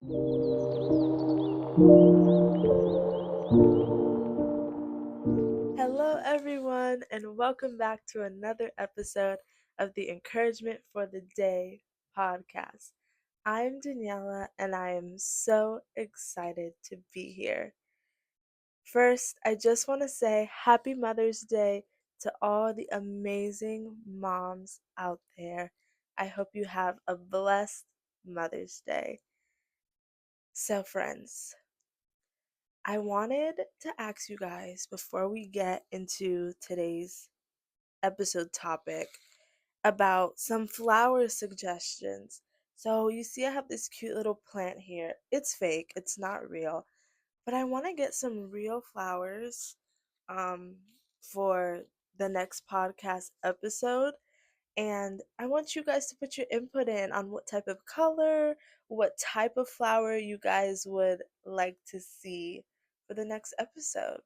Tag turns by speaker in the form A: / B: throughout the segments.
A: Hello, everyone, and welcome back to another episode of the Encouragement for the Day podcast. I'm Daniela, and I am so excited to be here. First, I just want to say Happy Mother's Day to all the amazing moms out there. I hope you have a blessed Mother's Day. So, friends, I wanted to ask you guys before we get into today's episode topic about some flower suggestions. So, you see, I have this cute little plant here. It's fake, it's not real, but I want to get some real flowers um, for the next podcast episode. And I want you guys to put your input in on what type of color, what type of flower you guys would like to see for the next episode.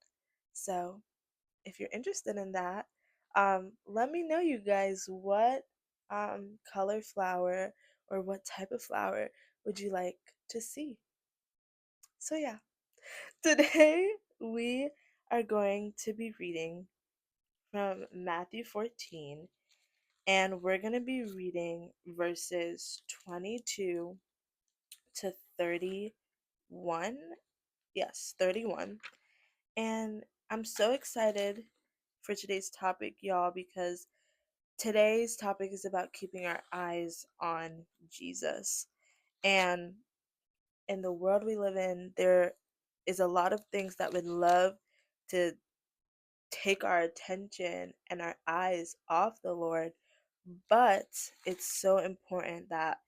A: So, if you're interested in that, let me know, you guys, what color flower or what type of flower would you like to see? So, yeah, today we are going to be reading from Matthew 14, and we're going to be reading verses 22 to 31. Yes, 31. And I'm so excited for today's topic, y'all, because today's topic is about keeping our eyes on Jesus. And in the world we live in, there is a lot of things that would love to take our attention and our eyes off the Lord, but it's so important that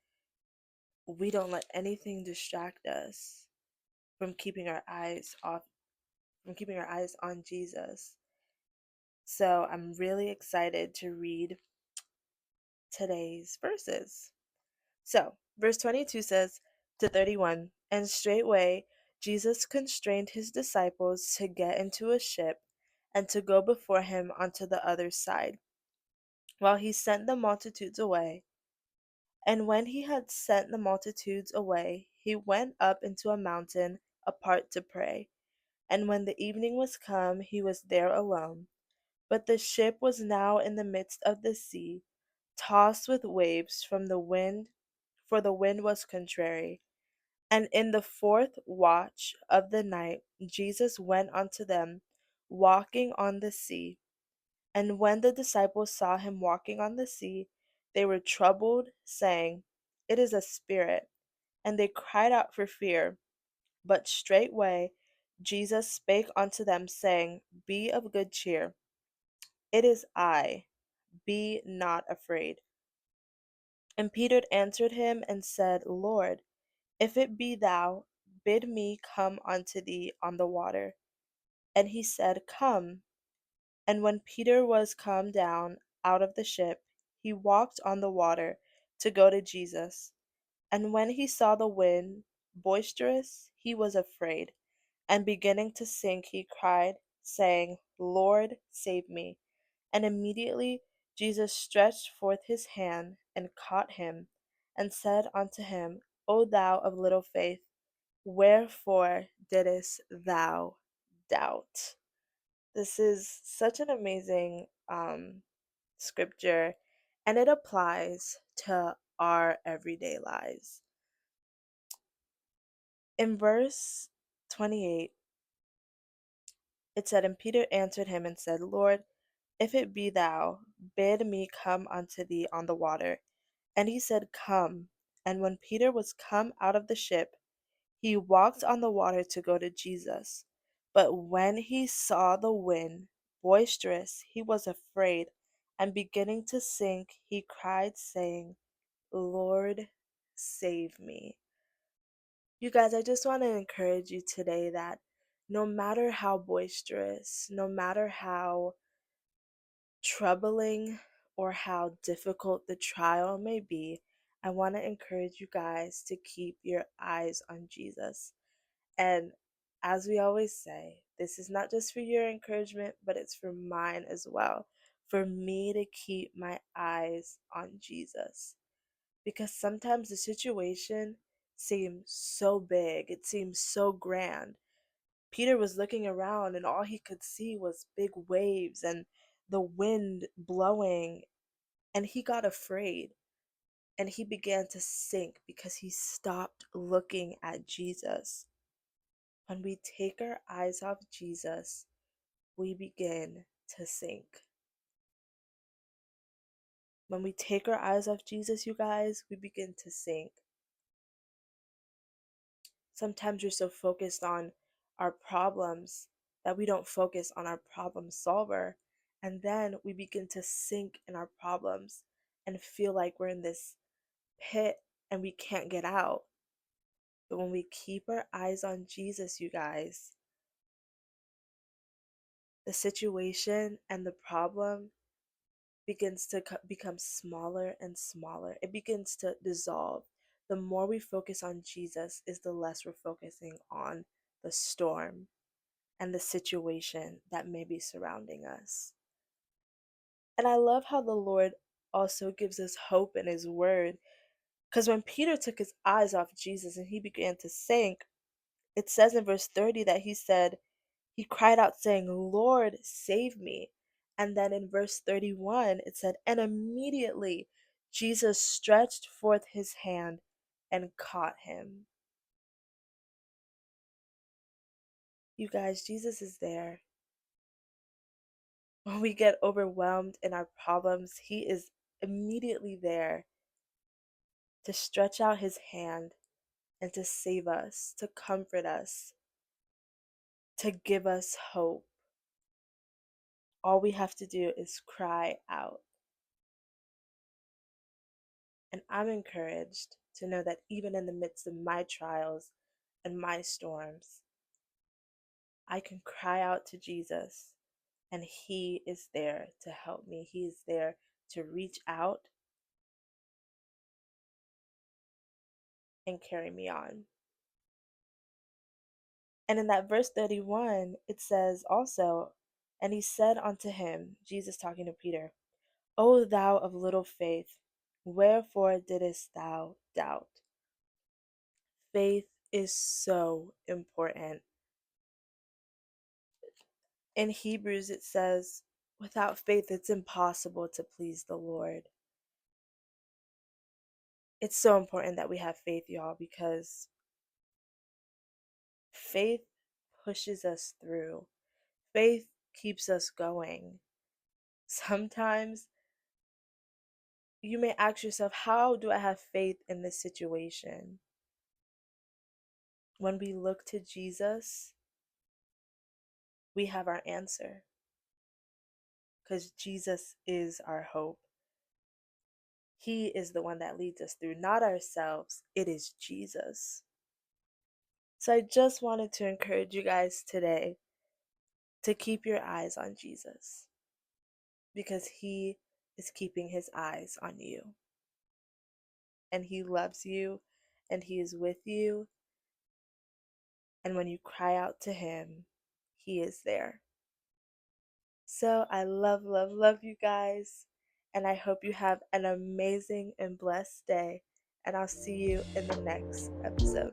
A: we don't let anything distract us from keeping our eyes off from keeping our eyes on Jesus. So I'm really excited to read today's verses. So, verse 22 says to 31, and straightway Jesus constrained his disciples to get into a ship and to go before him onto the other side, while he sent the multitudes away. And when he had sent the multitudes away, he went up into a mountain apart to pray. And when the evening was come, he was there alone. But the ship was now in the midst of the sea, tossed with waves from the wind, for the wind was contrary. And in the fourth watch of the night, Jesus went unto them, walking on the sea. And when the disciples saw him walking on the sea, they were troubled, saying, It is a spirit. And they cried out for fear. But straightway Jesus spake unto them, saying, Be of good cheer. It is I. Be not afraid. And Peter answered him and said, Lord, if it be thou, bid me come unto thee on the water. And he said, Come. And when Peter was come down out of the ship, he walked on the water to go to Jesus. And when he saw the wind boisterous, he was afraid. And beginning to sink, he cried, saying, Lord, save me. And immediately Jesus stretched forth his hand and caught him, and said unto him, O thou of little faith, wherefore didst thou doubt? This is such an amazing scripture, and it applies to our everyday lives. In verse 28, it said, And Peter answered him and said, Lord, if it be thou, bid me come unto thee on the water. And he said, Come. And when Peter was come out of the ship, he walked on the water to go to Jesus. But when he saw the wind boisterous, he was afraid, and beginning to sink, he cried, saying, Lord, save me. You guys, I just want to encourage you today that no matter how boisterous, no matter how troubling or how difficult the trial may be, I want to encourage you guys to keep your eyes on Jesus. And as we always say, this is not just for your encouragement, but it's for mine as well. For me to keep my eyes on Jesus. Because sometimes the situation seemed so big, it seemed so grand. Peter was looking around, and all he could see was big waves and the wind blowing, and he got afraid and he began to sink because he stopped looking at Jesus. When we take our eyes off Jesus, we begin to sink. When we take our eyes off Jesus, you guys, we begin to sink. Sometimes we're so focused on our problems that we don't focus on our problem solver. And then we begin to sink in our problems and feel like we're in this pit and we can't get out. But when we keep our eyes on Jesus, you guys, the situation and the problem begins to become smaller and smaller. It begins to dissolve. The more we focus on Jesus, is the less we're focusing on the storm and the situation that may be surrounding us. And I love how the Lord also gives us hope in His Word. Because when Peter took his eyes off Jesus and he began to sink, it says in verse 30 that he cried out, saying, Lord, save me. And then in verse 31, it said, and immediately Jesus stretched forth his hand and caught him. You guys, Jesus is there. When we get overwhelmed in our problems, he is immediately there to stretch out his hand and to save us, to comfort us, to give us hope. All we have to do is cry out. And I'm encouraged to know that even in the midst of my trials and my storms, I can cry out to Jesus and He is there to help me. He is there to reach out and carry me on. And in that verse 31, it says also, and he said unto him, Jesus talking to Peter, O thou of little faith, wherefore didst thou doubt? Faith is so important. In Hebrews, it says, without faith, it's impossible to please the Lord. It's so important that we have faith, y'all, because faith pushes us through. Faith keeps us going. Sometimes you may ask yourself, how do I have faith in this situation? When we look to Jesus, we have our answer because Jesus is our hope. He is the one that leads us through, not ourselves. It is Jesus. So I just wanted to encourage you guys today to keep your eyes on Jesus because He is keeping His eyes on you. And He loves you and He is with you. And when you cry out to Him, He is there. So I love, love, love you guys. And I hope you have an amazing and blessed day. And I'll see you in the next episode.